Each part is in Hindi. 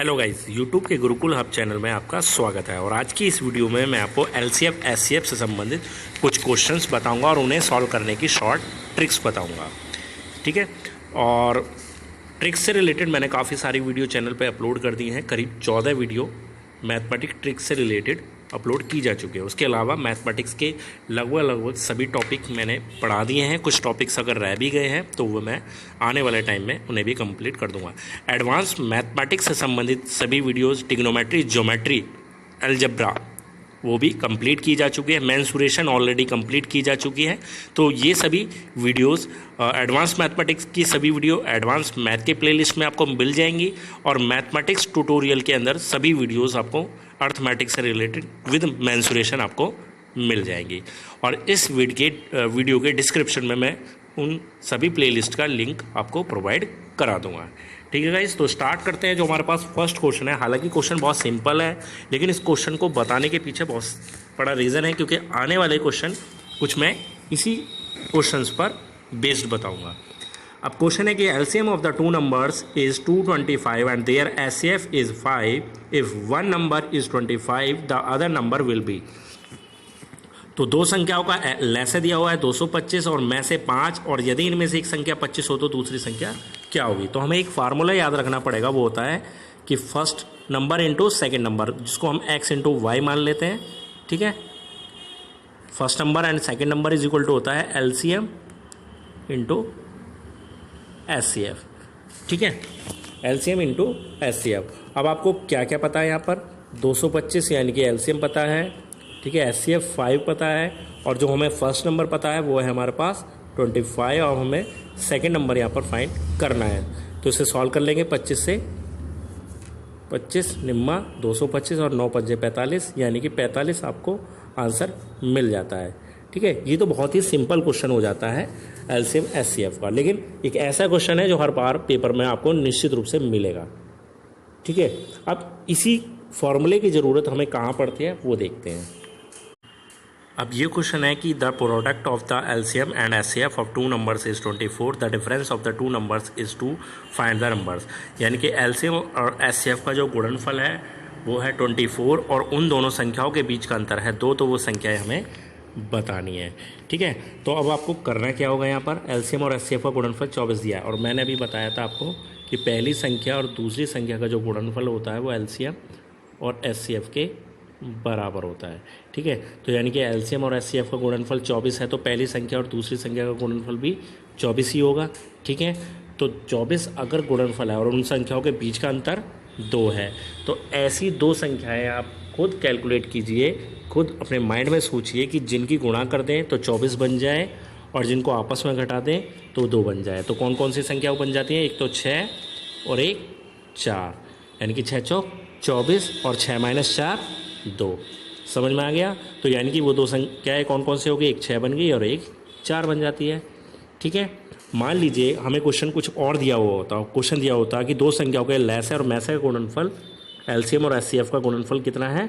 हेलो गाइस, यूट्यूब के गुरुकुल हब चैनल में आपका स्वागत है। और आज की इस वीडियो में मैं आपको एलसीएम एचसीएफ से संबंधित कुछ क्वेश्चंस बताऊंगा और उन्हें सॉल्व करने की शॉर्ट ट्रिक्स बताऊंगा। ठीक है, और ट्रिक्स से रिलेटेड मैंने काफ़ी सारी वीडियो चैनल पे अपलोड कर दी हैं। करीब 14 वीडियो मैथमेटिक्स ट्रिक्स से रिलेटेड अपलोड की जा चुकी है। उसके अलावा मैथमेटिक्स के लगभग सभी टॉपिक मैंने पढ़ा दिए हैं। कुछ टॉपिक्स अगर रह भी गए हैं तो वो मैं आने वाले टाइम में उन्हें भी कंप्लीट कर दूंगा। एडवांस मैथमेटिक्स से संबंधित सभी वीडियोस, ट्रिग्नोमेट्री, ज्योमेट्री, अलजेब्रा, वो भी कंप्लीट की जा चुकी है। मेंसुरेशन ऑलरेडी कंप्लीट की जा चुकी है। तो ये सभी वीडियोस, एडवांस मैथमेटिक्स की सभी वीडियो एडवांस मैथ के प्लेलिस्ट में आपको मिल जाएंगी। और मैथमेटिक्स ट्यूटोरियल के अंदर सभी वीडियोस आपको अर्थमेटिक्स से रिलेटेड विद मेंसुरेशन आपको मिल जाएंगी। और इस वीडियो के डिस्क्रिप्शन में मैं उन सभी प्लेलिस्ट का लिंक आपको प्रोवाइड करा दूंगा। ठीक है गाइस, तो स्टार्ट करते हैं। जो हमारे पास फर्स्ट क्वेश्चन है, हालांकि क्वेश्चन बहुत सिंपल है, लेकिन इस क्वेश्चन को बताने के पीछे बहुत बड़ा रीज़न है, क्योंकि आने वाले क्वेश्चन कुछ मैं इसी क्वेश्चंस पर बेस्ड बताऊंगा। अब क्वेश्चन है कि LCM of the two numbers is 225 and their HCF is 5। If one number is 25 the other number will be. तो दो संख्याओं का लैसे दिया हुआ है 225 और में से 5, और यदि इनमें से एक संख्या 25 हो तो दूसरी संख्या क्या होगी। तो हमें एक फार्मूला याद रखना पड़ेगा, वो होता है कि first number into second number, जिसको हम x इंटू वाई मान लेते हैं। ठीक है, first number and second number is equal to होता है एलसीएम इंटू एचसीएफ। ठीक है, एलसीएम इंटू एचसीएफ। अब आपको क्या क्या पता है यहाँ पर, 225 यानी कि एलसीएम पता है। ठीक है, एचसीएफ 5 पता है, और जो हमें फर्स्ट नंबर पता है वो है हमारे पास 25, और हमें सेकेंड नंबर यहाँ पर फाइंड करना है। तो इसे सॉल्व कर लेंगे। 25 से 25 निम्मा 225 और 9 पंजे 45, यानी कि 45 आपको आंसर मिल जाता है। ठीक है, ये तो बहुत ही सिंपल क्वेश्चन हो जाता है एलसीएम एचसीएफ का, लेकिन एक ऐसा क्वेश्चन है जो हर बार पेपर में आपको निश्चित रूप से मिलेगा। ठीक है, अब इसी फॉर्मूले की ज़रूरत हमें कहाँ पड़ती है वो देखते हैं। अब ये क्वेश्चन है कि the product of the LCM and HCF of two numbers is 24, the difference of the two numbers is two find the numbers. यानी कि एलसीएम और एचसीएफ का जो गुणनफल है वो है 24, और उन दोनों संख्याओं के बीच का अंतर है 2, तो वो संख्याएं हमें बतानी है। ठीक है, तो अब आपको करना क्या होगा, यहाँ पर एलसीएम और एचसीएफ का गुणनफल 24 दिया है, और मैंने अभी बताया था आपको कि पहली संख्या और दूसरी संख्या का जो गुणनफल होता है वो एलसीएम और एचसीएफ के बराबर होता है। ठीक है, तो यानी कि एलसीएम और एचसीएफ का गुणनफल 24 है, तो पहली संख्या और दूसरी संख्या का गुणनफल भी 24 ही होगा। ठीक है, तो 24 अगर गुणनफल है और उन संख्याओं के बीच का अंतर 2 है, तो ऐसी दो संख्याएं आप खुद कैलकुलेट कीजिए, खुद अपने माइंड में सोचिए कि जिनकी गुणा कर दें तो 24 बन जाए, और जिनको आपस में घटा दें तो 2 बन जाए। तो कौन कौन सी संख्याएं बन जाती हैं, एक तो 6 और एक 4, यानी कि 6 चौक 24 और 6 माइनस 4 2। समझ में आ गया। तो यानी कि वो दो संख्याएं कौन कौन से हो गई, एक 6 बन गई और एक 4 बन जाती है। ठीक है, मान लीजिए हमें क्वेश्चन कुछ और दिया हुआ होता, क्वेश्चन दिया होता कि दो संख्याओं के लैसे और मैसे का गुणनफल, एलसीएम और एचसीएफ का गुणनफल कितना है,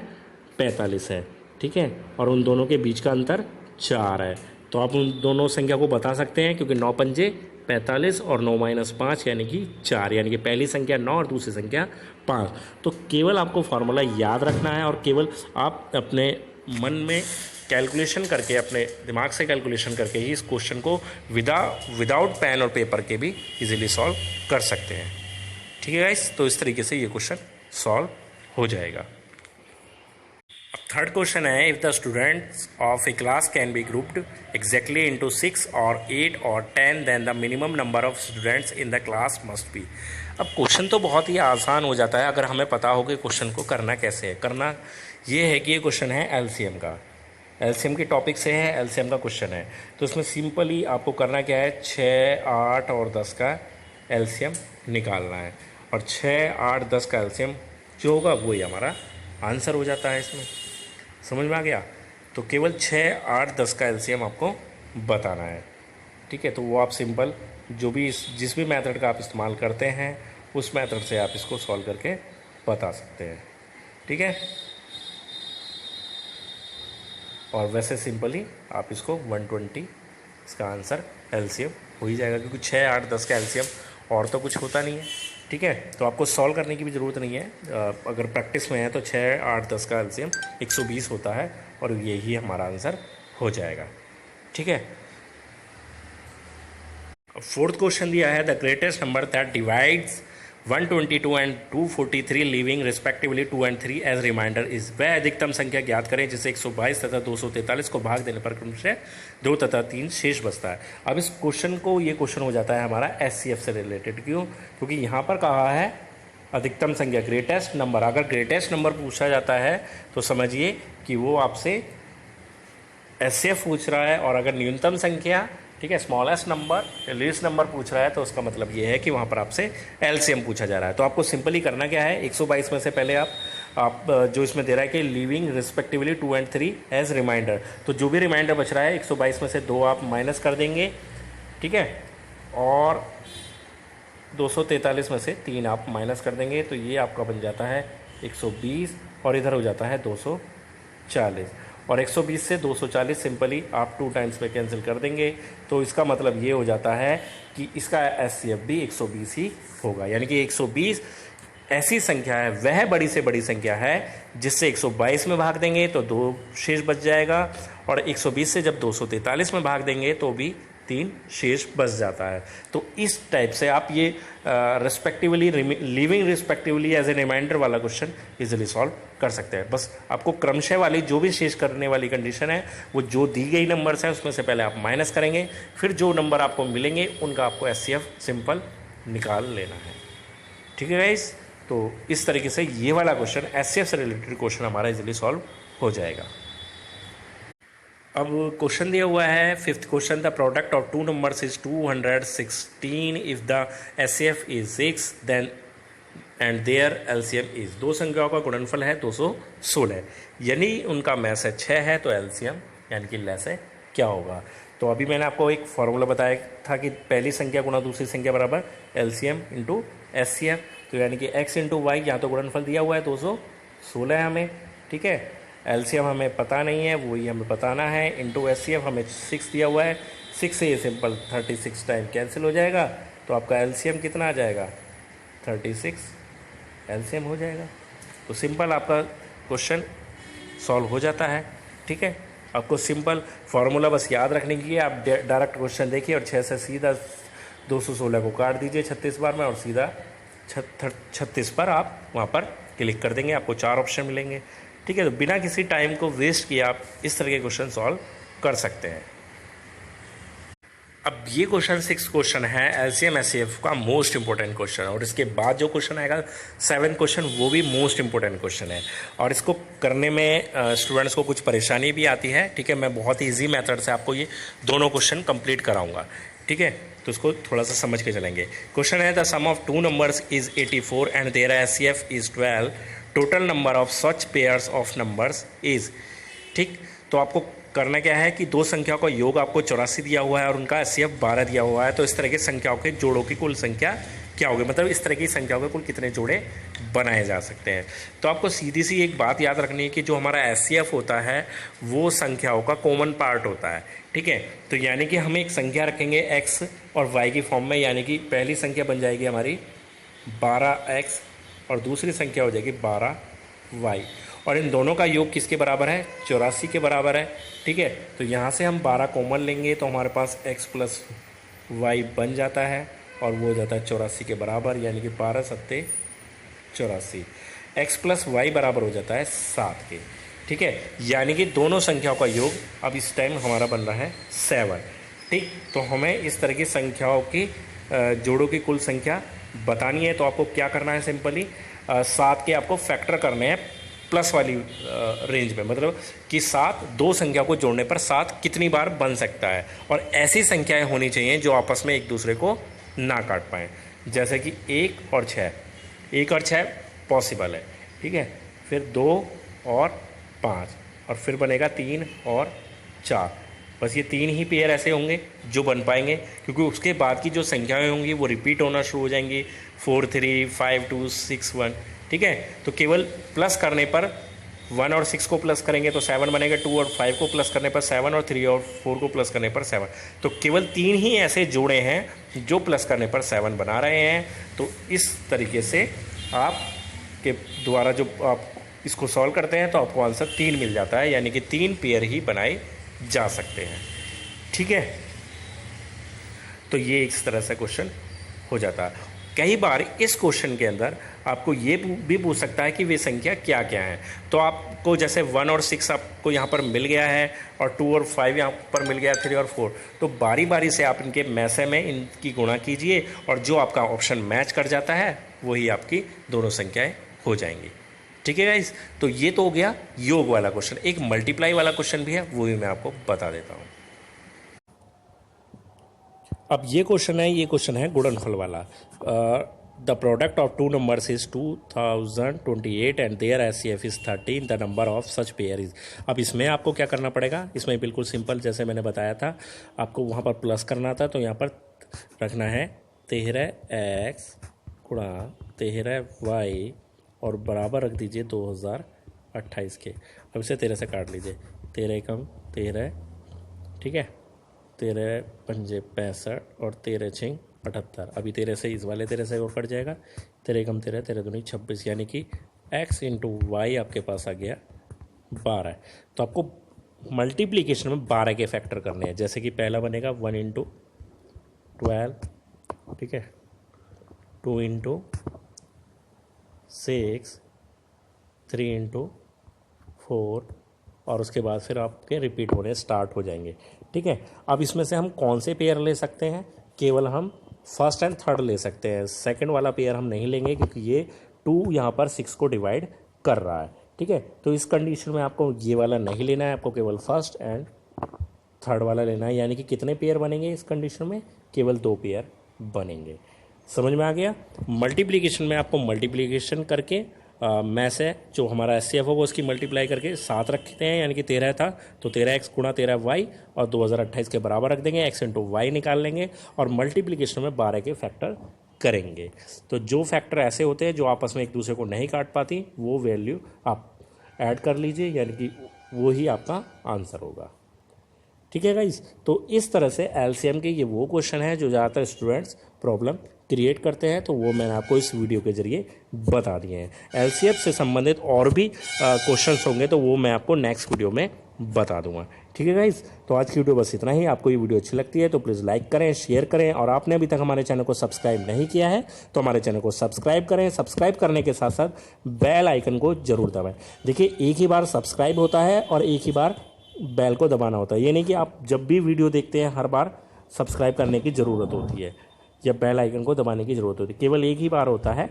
45 है। ठीक है, और उन दोनों के बीच का अंतर 4 है। तो आप उन दोनों संख्या को बता सकते हैं, क्योंकि 9 पंजे 45 और 9 माइनस 5 यानी कि 4, यानी कि पहली संख्या 9 और दूसरी संख्या 5। तो केवल आपको फार्मूला याद रखना है, और केवल आप अपने मन में कैलकुलेशन करके, अपने दिमाग से कैलकुलेशन करके ही इस क्वेश्चन को विदाउट पेन और पेपर के भी इजीली सॉल्व कर सकते हैं। ठीक है गाइस, तो इस तरीके से ये क्वेश्चन सॉल्व हो जाएगा। अब थर्ड क्वेश्चन है, if the students of a class can be grouped exactly into 6 और 8 और 10, then the minimum number of students in the class must be. अब क्वेश्चन तो बहुत ही आसान हो जाता है अगर हमें पता हो कि क्वेश्चन को करना कैसे है। करना ये है कि ये क्वेश्चन है एलसीएम का, एलसीएम के टॉपिक से है, एलसीएम का क्वेश्चन है। तो इसमें सिंपली आपको करना क्या है, 6, 8 और 10 का एलसीएम निकालना है, और 6, 8, 10 का एलसीएम जो होगा वही हमारा आंसर हो जाता है। इसमें समझ में आ गया। तो केवल 6, 8, 10 का एलसीएम आपको बताना है। ठीक है, तो वो आप सिंपल जो भी जिस भी मेथड का आप इस्तेमाल करते हैं उस मेथड से आप इसको सॉल्व करके बता सकते हैं। ठीक है, और वैसे सिंपली आप इसको 120 इसका आंसर एलसीएम हो ही जाएगा, क्योंकि 6, 8, 10 का एलसीएम और तो कुछ होता नहीं है। ठीक है, तो आपको सॉल्व करने की भी ज़रूरत नहीं है। अगर प्रैक्टिस में है तो 6, 8, 10 का एलसीएम 120 होता है और यही हमारा आंसर हो जाएगा। ठीक है, फोर्थ क्वेश्चन दिया है, the greatest number that divides 122 and 243 leaving respectively 2 and 3 as remainder is. वह अधिकतम संख्या ज्ञात करें जिसे 122 तथा 243 को भाग देने पर क्रमशः 2 तथा 3 शेष बचता है। अब इस क्वेश्चन को, ये क्वेश्चन हो जाता है हमारा एचसीएफ से रिलेटेड। क्यों? क्योंकि यहाँ पर कहा है अधिकतम संख्या, ग्रेटेस्ट नंबर। अगर ग्रेटेस्ट नंबर पूछा जाता है तो समझिए कि वो आपसे एचसीएफ पूछ रहा है, और अगर न्यूनतम संख्या, ठीक है, स्मॉलेस्ट नंबर, लीस्ट नंबर पूछ रहा है तो उसका मतलब ये है कि वहाँ पर आपसे एलसीएम पूछा जा रहा है। तो आपको सिंपली करना क्या है, 122 में से पहले आप जो इसमें दे रहा है कि leaving respectively 2 and 3 as remainder, तो जो भी रिमाइंडर बच रहा है 122 में से 2 आप माइनस कर देंगे, ठीक है, और 243 में से 3 आप माइनस कर देंगे, तो ये आपका बन जाता है 120 और इधर हो जाता है 240, और 120 से 240 सिंपली आप 2 टाइम्स में कैंसिल कर देंगे। तो इसका मतलब ये हो जाता है कि इसका एचसीएफ भी 120 ही होगा, यानी कि 120 ऐसी संख्या है, वह बड़ी से बड़ी संख्या है जिससे 122 में भाग देंगे तो 2 शेष बच जाएगा, और 120 से जब 243 में भाग देंगे तो भी 3 शेष बच जाता है। तो इस टाइप से आप ये respectively, leaving respectively as a remainder वाला क्वेश्चन इजीली सॉल्व कर सकते हैं। बस आपको क्रमशः वाली जो भी शेष करने वाली कंडीशन है, वो जो दी गई नंबर्स हैं उसमें से पहले आप माइनस करेंगे, फिर जो नंबर आपको मिलेंगे उनका आपको एचसीएफ सिंपल निकाल लेना है। ठीक है गाइस, तो इस तरीके से ये वाला क्वेश्चन, एचसीएफ से रिलेटेड क्वेश्चन हमारा इजीली सॉल्व हो जाएगा। अब क्वेश्चन दिया हुआ है, fifth question, the product of 2 numbers is 216 if the HCF is 6 then and their LCM is. 2 संख्याओं का गुणनफल है 216, यानी उनका मैस है 6 है, तो एलसीएम यानी कि लेस है क्या होगा। तो अभी मैंने आपको एक फॉर्मूला बताया था कि पहली संख्या गुणा दूसरी संख्या बराबर एलसीएम इंटू एचसीएफ, तो यानी कि एक्स इंटू वाई, यहाँ तो गुणनफल दिया हुआ है 216 है हमें, ठीक है, एलसीएम हमें पता नहीं है, वही हमें बताना है, इंटू एचसीएफ हमें 6 दिया हुआ है, 6 से ये सिंपल 36 टाइम कैंसिल हो जाएगा, तो आपका एलसीएम कितना आ जाएगा, 36 एलसीएम हो जाएगा। तो सिंपल आपका क्वेश्चन सॉल्व हो जाता है। ठीक है, आपको सिंपल फार्मूला बस याद रखने की है, आप डायरेक्ट क्वेश्चन देखिए और 6 से सीधा 216 को काट दीजिए 36 बार में, और सीधा 36 पर आप वहाँ पर क्लिक कर देंगे, आपको 4 ऑप्शन मिलेंगे। ठीक है, तो बिना किसी टाइम को वेस्ट किए आप इस तरह के क्वेश्चन सॉल्व कर सकते हैं। अब ये क्वेश्चन 6 क्वेश्चन है एलसीएम एचसीएफ का मोस्ट इंपॉर्टेंट क्वेश्चन, और इसके बाद जो क्वेश्चन आएगा 7 क्वेश्चन, वो भी मोस्ट इंपॉर्टेंट क्वेश्चन है, और इसको करने में स्टूडेंट्स को कुछ परेशानी भी आती है। ठीक है, मैं बहुत ही ईजी मेथड से आपको ये दोनों क्वेश्चन कंप्लीट कराऊंगा। ठीक है, तो इसको थोड़ा सा समझ के चलेंगे। क्वेश्चन है, the sum of 2 numbers is 84 and their HCF is 12, total number of such pairs of numbers is. ठीक, तो आपको करना क्या है कि 2 संख्याओं का योग आपको 84 दिया हुआ है और उनका एचसीएफ 12 दिया हुआ है, तो इस तरह के संख्याओं के जोड़ों की कुल संख्या क्या होगी, मतलब इस तरह की संख्याओं के कुल कितने जोड़े बनाए जा सकते हैं। तो आपको सीधी सी एक बात याद रखनी है कि जो हमारा एचसीएफ होता है वो संख्याओं का कॉमन पार्ट होता है। ठीक है, तो यानी कि हम एक संख्या रखेंगे एक्स और वाई की फॉर्म में, यानी कि पहली संख्या बन जाएगी हमारी 12x और दूसरी संख्या हो जाएगी 12y, और इन दोनों का योग किसके बराबर है, 84 के बराबर है। ठीक है, तो यहाँ से हम 12 कॉमन लेंगे तो हमारे पास x प्लस वाई बन जाता है, और वो हो जाता है 84 के बराबर, यानी कि 12 सत्ते 84, x प्लस वाई बराबर हो जाता है 7 के। ठीक है, यानी कि दोनों संख्याओं का योग अब इस टाइम हमारा बन रहा है 7। ठीक, तो हमें इस तरह की संख्याओं की जोड़ों की कुल संख्या बतानी है, तो आपको क्या करना है, सिंपली 7 के आपको फैक्टर करने हैं प्लस वाली रेंज में, मतलब कि 7 2 संख्या को जोड़ने पर 7 कितनी बार बन सकता है, और ऐसी संख्याएं होनी चाहिए जो आपस में एक दूसरे को ना काट पाएँ, जैसे कि 1 और 6, 1 और 6 पॉसिबल है। ठीक है, फिर 2 और 5, और फिर बनेगा 3 और 4, बस ये 3 ही पेयर ऐसे होंगे जो बन पाएंगे, क्योंकि उसके बाद की जो संख्याएं होंगी वो रिपीट होना शुरू हो जाएंगी, 4 3 5 2 6 1। ठीक है, तो केवल प्लस करने पर 1 और 6 को प्लस करेंगे तो 7 बनेगा, 2 और 5 को प्लस करने पर 7, और 3 और 4 को प्लस करने पर 7। तो केवल 3 ही ऐसे जोड़े हैं जो प्लस करने पर 7 बना रहे हैं। तो इस तरीके से आप के द्वारा जो आप इसको सॉल्व करते हैं तो आपको आंसर 3 मिल जाता है, यानी कि 3 पेयर ही बनाए जा सकते हैं। ठीक है, तो ये इस तरह से क्वेश्चन हो जाता है। कई बार इस क्वेश्चन के अंदर आपको ये भी पूछ सकता है कि वे संख्या क्या क्या है। तो आपको जैसे 1 और 6 आपको यहाँ पर मिल गया है और 2 और 5 यहाँ पर मिल गया, 3 और 4, तो बारी बारी से आप इनके मैसे में इनकी गुणा कीजिए और जो आपका ऑप्शन मैच कर जाता है वही आपकी दोनों संख्याएं हो जाएंगी। ठीक है गाइस, तो ये तो हो गया योग वाला क्वेश्चन। एक मल्टीप्लाई वाला क्वेश्चन भी है, वो भी मैं आपको बता देता हूँ। अब ये क्वेश्चन है गुणनफल वाला। The product of 2 numbers is 2028 and their HCF is 13, the number of such pair is. अब इसमें आपको क्या करना पड़ेगा, इसमें बिल्कुल सिंपल, जैसे मैंने बताया था आपको वहाँ पर प्लस करना था, तो यहाँ पर रखना है 13x गुणा 13y और बराबर रख दीजिए 2028 के। अब इसे 13 से काट लीजिए, 13 एकम 13, ठीक है, 13 पंजे 65 और 13 छिंग 78। अभी 13 से इस वाले 13 से और कट जाएगा, 13 एकम 13, 13 दूनी 26, यानी कि x इंटू वाई आपके पास आ गया 12। तो आपको मल्टीप्लीकेशन में 12 के फैक्टर करने हैं। जैसे कि पहला बनेगा 1 इंटू 12, ठीक है, 2 इंटू 6, 3 इंटू 4 और उसके बाद फिर आपके रिपीट होने स्टार्ट हो जाएंगे। ठीक है, अब इसमें से हम कौन से पेयर ले सकते हैं, केवल हम फर्स्ट एंड थर्ड ले सकते हैं। सेकंड वाला पेयर हम नहीं लेंगे क्योंकि ये 2 यहाँ पर 6 को डिवाइड कर रहा है। ठीक है, तो इस कंडीशन में आपको ये वाला नहीं लेना है, आपको केवल फर्स्ट एंड थर्ड वाला लेना है। यानी कि कितने पेयर बनेंगे इस कंडीशन में, केवल 2 पेयर बनेंगे। समझ में आ गया। मल्टीप्लिकेशन में आपको मल्टीप्लिकेशन करके में से जो हमारा एचसीएफ होगा उसकी मल्टीप्लाई करके 7 रखते हैं, यानी कि 13 था तो 13x गुणा 13y और 2028 के बराबर रख देंगे, x इंटू वाई निकाल लेंगे और मल्टीप्लिकेशन में 12 के फैक्टर करेंगे। तो जो फैक्टर ऐसे होते हैं जो आपस में एक दूसरे को नहीं काट पाती, वो वैल्यू आप ऐड कर लीजिए, यानी कि वो ही आपका आंसर होगा। ठीक है गाइस, तो इस तरह से एलसीएम के ये वो क्वेश्चन है जो ज़्यादातर स्टूडेंट्स प्रॉब्लम क्रिएट करते हैं, तो वो मैंने आपको इस वीडियो के जरिए बता दिए हैं। एलसीएम से संबंधित और भी क्वेश्चंस होंगे तो वो मैं आपको नेक्स्ट वीडियो में बता दूंगा। ठीक है गाइस, तो आज की वीडियो बस इतना ही। आपको ये वीडियो अच्छी लगती है तो प्लीज़ लाइक करें, शेयर करें और आपने अभी तक हमारे चैनल को सब्सक्राइब नहीं किया है तो हमारे चैनल को सब्सक्राइब करें। सब्सक्राइब करने के साथ साथ बेल आइकन को जरूर दबाएं। देखिए, एक ही बार सब्सक्राइब होता है और एक ही बार बेल को दबाना होता है। ये नहीं कि आप जब भी वीडियो देखते हैं हर बार सब्सक्राइब करने की ज़रूरत होती है या बेल आइकन को दबाने की ज़रूरत होती है, केवल एक ही बार होता है।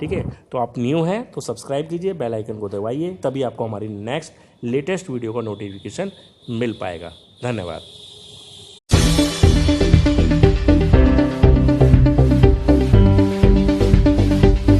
ठीक है, तो आप न्यू हैं तो सब्सक्राइब कीजिए, बेल आइकन को दबाइए, तभी आपको हमारी नेक्स्ट लेटेस्ट वीडियो का नोटिफिकेशन मिल पाएगा। धन्यवाद।